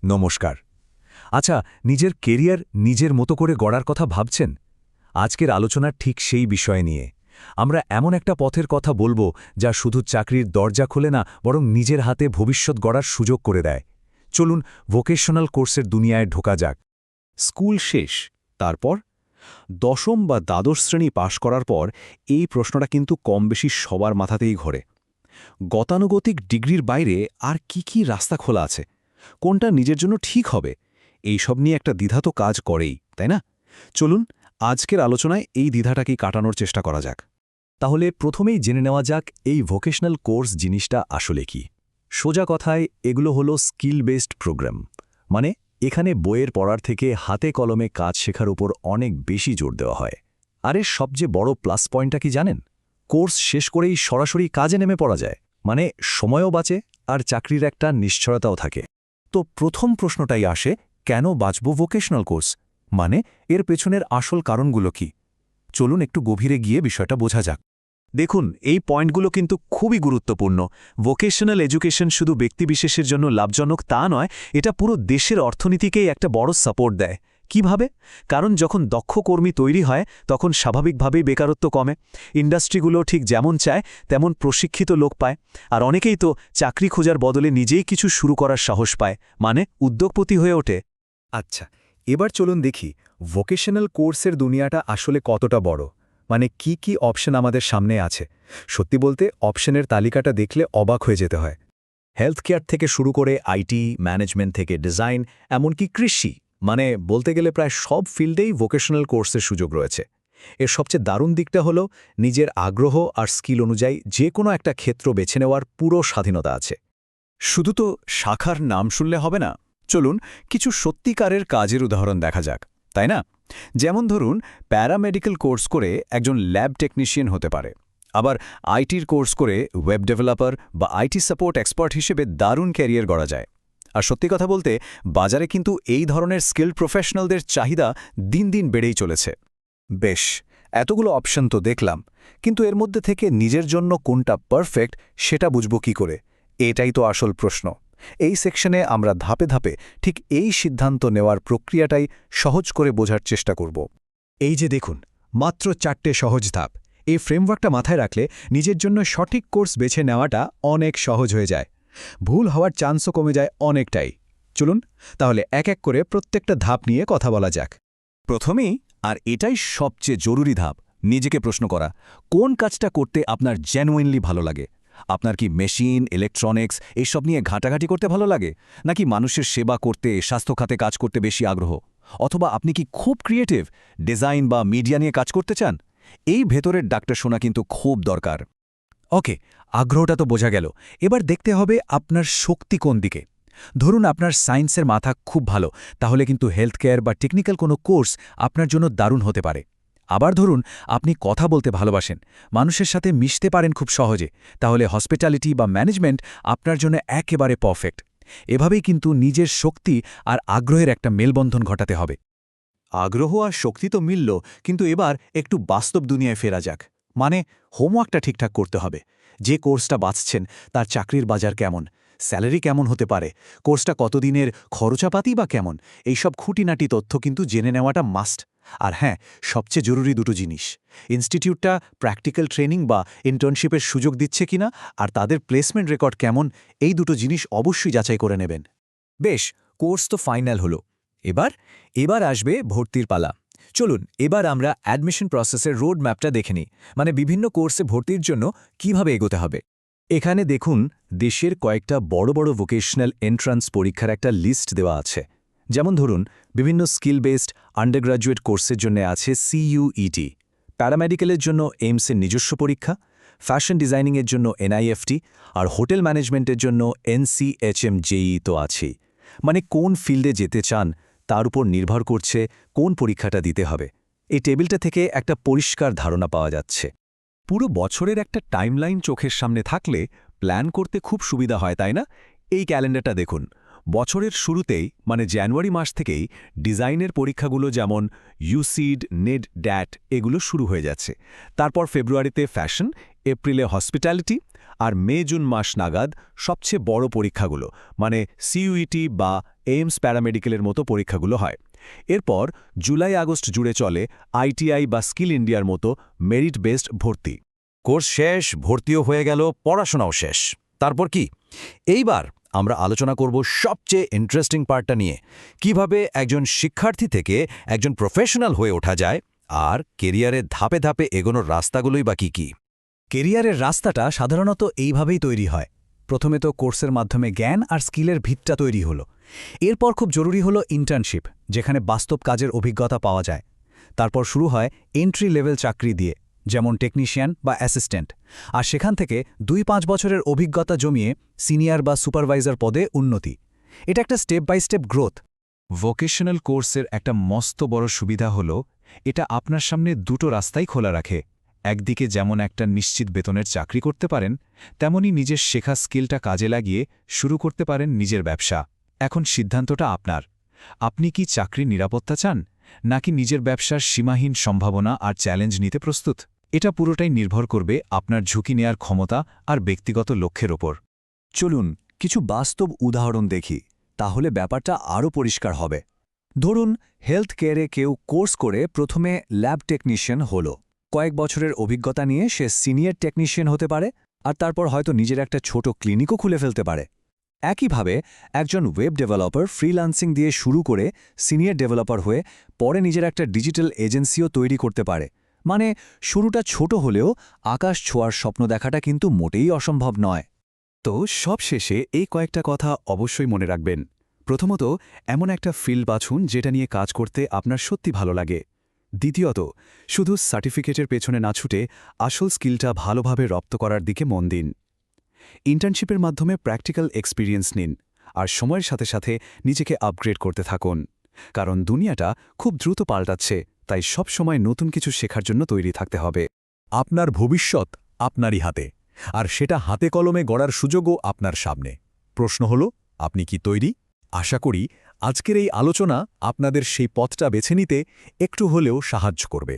নমস্কার। আচ্ছা, নিজের কেরিয়ার নিজের মতো করে গড়ার কথা ভাবছেন? আজকের আলোচনা ঠিক সেই বিষয় নিয়ে। আমরা এমন একটা পথের কথা বলবো যা শুধু চাকরির দরজা খোলে না, বরং নিজের হাতে ভবিষ্যৎ গড়ার সুযোগ করে দেয়। চলুন ভোকেশনাল কোর্সের দুনিয়ায় ঢোকা যাক। স্কুল শেষ, তারপর দশম বা দ্বাদশ শ্রেণী পাশ করার পর এই প্রশ্নটা কিন্তু কম বেশি সবার মাথাতেই ঘোরে। গতানুগতিক ডিগ্রির বাইরে আর কি রাস্তা খোলা আছে, কোনটা নিজের জন্য ঠিক হবে, এইসব নিয়ে একটা দ্বিধা তো কাজ করেই, তাই না? চলুন আজকের আলোচনায় এই দ্বিধাটাকেই কাটানোর চেষ্টা করা যাক। তাহলে প্রথমেই জেনে নেওয়া যাক এই ভোকেশনাল কোর্স জিনিসটা আসলে কি। সোজা কথায় এগুলো হলো স্কিল বেসড প্রোগ্রাম। মানে এখানে বইয়ের পড়ার থেকে হাতে কলমে কাজ শেখার উপর অনেক বেশি জোর দেওয়া হয়। আর এর সবচেয়ে বড় প্লাস পয়েন্টটা কি জানেন? কোর্স শেষ করেই সরাসরি কাজে নেমে পড়া যায়। মানে সময়ও বাঁচে আর চাকরির একটা নিশ্চয়তাও থাকে। তো প্রথম প্রশ্নটাই আসে, কেন বাঁচব ভোকেশনাল কোর্স? মানে এর পেছনের আসল কারণগুলো কি? চলুন একটু গভীরে গিয়ে বিষয়টা বোঝা যাক। দেখুন, এই পয়েন্টগুলো কিন্তু খুবই গুরুত্বপূর্ণ। ভোকেশনাল এডুকেশন শুধু ব্যক্তিবিশেষের জন্য লাভজনক তা নয়, এটা পুরো দেশের অর্থনীতিকেই একটা বড় সাপোর্ট দেয়। কিভাবে? কারণ যখন দক্ষ কর্মী তৈরি হয় তখন স্বাভাবিকভাবেই বেকারত্ব কমে, ইন্ডাস্ট্রিগুলো ঠিক যেমন চায় তেমন প্রশিক্ষিত লোক পায়, আর অনেকেই তো চাকরি খোঁজার বদলে নিজেই কিছু শুরু করার সাহস পায়, মানে উদ্যোগপতি হয়ে ওঠে। আচ্ছা, এবার চলুন দেখি ভোকেশনাল কোর্সের দুনিয়াটা আসলে কতটা বড়। মানে কি অপশন আমাদের সামনে আছে। সত্যি বলতে অপশনের তালিকাটা দেখলে অবাক হয়ে যেতে হয়। হেলথ কেয়ার থেকে শুরু করে আইটি, ম্যানেজমেন্ট থেকে ডিজাইন, এমনকি কৃষি, মানে বলতে গেলে প্রায় সব ফিল্ডেই ভোকেশনাল কোর্সের সুযোগ রয়েছে। এর সবচেয়ে দারুণ দিকটা হলো নিজের আগ্রহ আর স্কিল অনুযায়ী যে কোনো একটা ক্ষেত্র বেছে নেওয়ার পুরো স্বাধীনতা আছে। শুধু তো শাখার নাম শুনলে হবে না, চলুন কিছু সত্যিকারের কাজের উদাহরণ দেখা যাক, তাই না? যেমন ধরুন, প্যারামেডিক্যাল কোর্স করে একজন ল্যাব টেকনিশিয়ান হতে পারে, আবার আইটির কোর্স করে ওয়েব ডেভেলপার বা আইটি সাপোর্ট এক্সপার্ট হিসেবে দারুণ ক্যারিয়ার গড়া যায়। আর সত্যি কথা বলতে বাজারে কিন্তু এই ধরনের স্কিল প্রফেশনালদের চাহিদা দিন দিন বেড়েই চলেছে। বেশ, এতগুলো অপশন তো দেখলাম, কিন্তু এর মধ্যে থেকে নিজের জন্য কোনটা পারফেক্ট সেটা বুঝব কি করে? এটাই তো আসল প্রশ্ন। এই সেকশনে আমরা ধাপে ধাপে ঠিক এই সিদ্ধান্ত নেওয়ার প্রক্রিয়াটাই সহজ করে বোঝার চেষ্টা করব। এই যে দেখুন, মাত্র 4টে সহজ ধাপ। এই ফ্রেমওয়ার্কটা মাথায় রাখলে নিজের জন্য সঠিক কোর্স বেছে নেওয়াটা অনেক সহজ হয়ে যায়। ভুল হওয়ার চান্সও কমে যায় অনেকটাই। চলুন তাহলে এক এক করে প্রত্যেকটা ধাপ নিয়ে কথা বলা যাক। প্রথমেই, আর এটাই সবচেয়ে জরুরি ধাপ, নিজেকে প্রশ্ন করা, কোন কাজটা করতে আপনার জেনুইনলি ভালো লাগে। আপনার কি মেশিন, ইলেকট্রনিক্স এসব নিয়ে ঘাটাঘাটি করতে ভালো লাগে, নাকি মানুষের সেবা করতে, স্বাস্থ্য খাতে কাজ করতে বেশি আগ্রহ? অথবা আপনি কি খুব ক্রিয়েটিভ, ডিজাইন বা মিডিয়া নিয়ে কাজ করতে চান? এই ভেতরের ডাকটা শোনা কিন্তু খুব দরকার। ওকে, আগ্রহটা তো বোঝা গেল। এবার দেখতে হবে আপনার শক্তি কোন দিকে। ধরুন আপনার সায়েন্সের মাথা খুব ভালো, তাহলে কিন্তু হেলথ কেয়ার বা টেকনিক্যাল কোনো কোর্স আপনার জন্য দারুণ হতে পারে। আবার ধরুন আপনি কথা বলতে ভালোবাসেন, মানুষের সাথে মিশতে পারেন খুব সহজে, তাহলে হসপিটালিটি বা ম্যানেজমেন্ট আপনার জন্য একেবারে পারফেক্ট। এভাবেই কিন্তু নিজের শক্তি আর আগ্রহের একটা মেলবন্ধন ঘটাতে হবে। আগ্রহ আর শক্তি তো মিলল, কিন্তু এবার একটু বাস্তব দুনিয়ায় ফেরা যাক। মানে হোমওয়ার্কটা ঠিকঠাক করতে হবে। যে কোর্সটা বাছছেন তার চাকরির বাজার কেমন, স্যালারি কেমন হতে পারে, কোর্সটা কতদিনের, খরচাপাতি বা কেমন, এইসব খুঁটিনাটি তথ্য কিন্তু জেনে নেওয়াটা মাস্ট। আর হ্যাঁ, সবচেয়ে জরুরি দুটো জিনিস, ইনস্টিটিউটটা প্র্যাকটিক্যাল ট্রেনিং বা ইন্টার্নশিপের সুযোগ দিচ্ছে কিনা, আর তাদের প্লেসমেন্ট রেকর্ড কেমন, এই দুটো জিনিস অবশ্যই যাচাই করে নেবেন। বেশ, কোর্স তো ফাইনাল হলো। এবার আসবে ভর্তির পালা। চলুন এবার আমরা অ্যাডমিশন প্রসেসের রোড ম্যাপটা দেখে নিই, মানে বিভিন্ন কোর্সে ভর্তির জন্য কিভাবে এগোতে হবে। এখানে দেখুন, দেশের কয়েকটা বড় বড় ভোকেশনাল এন্ট্রান্স পরীক্ষার একটা লিস্ট দেওয়া আছে। যেমন ধরুন, বিভিন্ন স্কিল বেসড আন্ডারগ্র্যাজুয়েট কোর্সের জন্য আছে CUET, প্যারামেডিক্যালের জন্য এইমসের নিজস্ব পরীক্ষা, ফ্যাশন ডিজাইনিংয়ের জন্য NIFT, আর হোটেল ম্যানেজমেন্টের জন্য NCHM-JEE তো আছেই। মানে কোন ফিল্ডে যেতে চান তার উপর নির্ভর করছে কোন পরীক্ষাটা দিতে হবে। এই টেবিলটা থেকে একটা পরিষ্কার ধারণা পাওয়া যাচ্ছে। পুরো বছরের একটা টাইমলাইন চোখের সামনে থাকলে প্ল্যান করতে খুব সুবিধা হয়, তাই না? এই ক্যালেন্ডারটা দেখুন, বছরের শুরুতেই মানে জানুয়ারি মাস থেকেই ডিজাইনের পরীক্ষাগুলো যেমন ইউসিড, নেড, ড্যাট এগুলো শুরু হয়ে যাচ্ছে। তারপর ফেব্রুয়ারিতে ফ্যাশন, এপ্রিলে হসপিটালিটি, আর মে জুন মাস নাগাদ সবচেয়ে বড় পরীক্ষাগুলো মানে CUET বা এইমস প্যারামেডিক্যালের মতো পরীক্ষাগুলো হয়। এরপর জুলাই আগস্ট জুড়ে চলে আইটিআই বা স্কিল ইন্ডিয়ার মতো মেরিট বেসড ভর্তি। কোর্স শেষ, ভর্তিও হয়ে গেল, পড়াশোনাও শেষ। তারপর কি? এইবার আমরা আলোচনা করব সবচেয়ে ইন্টারেস্টিং পার্টটা নিয়ে, কিভাবে একজন শিক্ষার্থী থেকে একজন প্রফেশনাল হয়ে ওঠা যায়, আর কেরিয়ারে ধাপে ধাপে এগোনোর রাস্তাগুলোই বা কী কী। কেরিয়ারের রাস্তাটা সাধারণত এইভাবেই তৈরি হয়। প্রথমে তো কোর্সের মাধ্যমে জ্ঞান আর স্কিলের ভিতটা তৈরি হলো। এরপর খুব জরুরি হলো ইন্টার্নশিপ, যেখানে বাস্তব কাজের অভিজ্ঞতা পাওয়া যায়। তারপর শুরু হয় এন্ট্রি লেভেল চাকরি দিয়ে, যেমন টেকনিশিয়ান বা অ্যাসিস্ট্যান্ট, আর সেখান থেকে 2-5 বছরের অভিজ্ঞতা জমিয়ে সিনিয়র বা সুপারভাইজার পদে উন্নতি। এটা একটা step by step growth. Vocational কোর্সের একটা মস্ত বড় সুবিধা হল এটা আপনার সামনে দুটো রাস্তাই খোলা রাখে। একদিকে যেমন একটা নিশ্চিত বেতনের চাকরি করতে পারেন, তেমনি নিজের শেখা স্কিলটা কাজে লাগিয়ে শুরু করতে পারেন নিজের ব্যবসা। এখন সিদ্ধান্তটা আপনার। আপনি কি চাকরির নিরাপত্তা চান, নাকি নিজের ব্যবসার সীমাহীন সম্ভাবনা আর চ্যালেঞ্জ নিতে প্রস্তুত? এটা পুরোটাই নির্ভর করবে আপনার ঝুঁকি নেয়ার ক্ষমতা আর ব্যক্তিগত লক্ষ্যের ওপর। চলুন কিছু বাস্তব উদাহরণ দেখি, তাহলে ব্যাপারটা আরও পরিষ্কার হবে। ধরুন হেলথ কেয়ারে কেউ কোর্স করে প্রথমে ল্যাব টেকনিশিয়ান হলো। কয়েক বছরের অভিজ্ঞতা নিয়ে সে সিনিয়র টেকনিশিয়ান হতে পারে, আর তারপর হয়তো নিজের একটা ছোট ক্লিনিকও খুলে ফেলতে পারে। একইভাবে একজন ওয়েব ডেভেলপার ফ্রিল্যান্সিং দিয়ে শুরু করে সিনিয়র ডেভেলপার হয়ে পরে নিজের একটা ডিজিটাল এজেন্সিও তৈরি করতে পারে। মানে শুরুটা ছোট হলেও আকাশ ছোঁয়ার স্বপ্ন দেখাটা কিন্তু মোটেই অসম্ভব নয়। তো সবশেষে এই কয়েকটা কথা অবশ্যই মনে রাখবেন। প্রথমত, এমন একটা ফিল্ড বাছুন যেটা নিয়ে কাজ করতে আপনার সত্যি ভালো লাগে। দ্বিতীয়ত, শুধু সার্টিফিকেটের পেছনে না ছুটে আসল স্কিলটা ভালোভাবে রপ্ত করার দিকে মন দিন। ইন্টার্নশিপের মাধ্যমে প্র্যাকটিক্যাল এক্সপিরিয়েন্স নিন, আর সময়ের সাথে সাথে নিজেকে আপগ্রেড করতে থাকুন। কারণ দুনিয়াটা খুব দ্রুত পাল্টাচ্ছে, তাই সব সময় নতুন কিছু শেখার জন্য তৈরি থাকতে হবে। আপনার ভবিষ্যৎ আপনারই হাতে, আর সেটা হাতে কলমে গড়ার সুযোগও আপনার সামনে। প্রশ্ন হল, আপনি কি তৈরি? আশা করি আজকের এই আলোচনা আপনাদের সেই পথটা বেছে নিতে একটু হলেও সাহায্য করবে।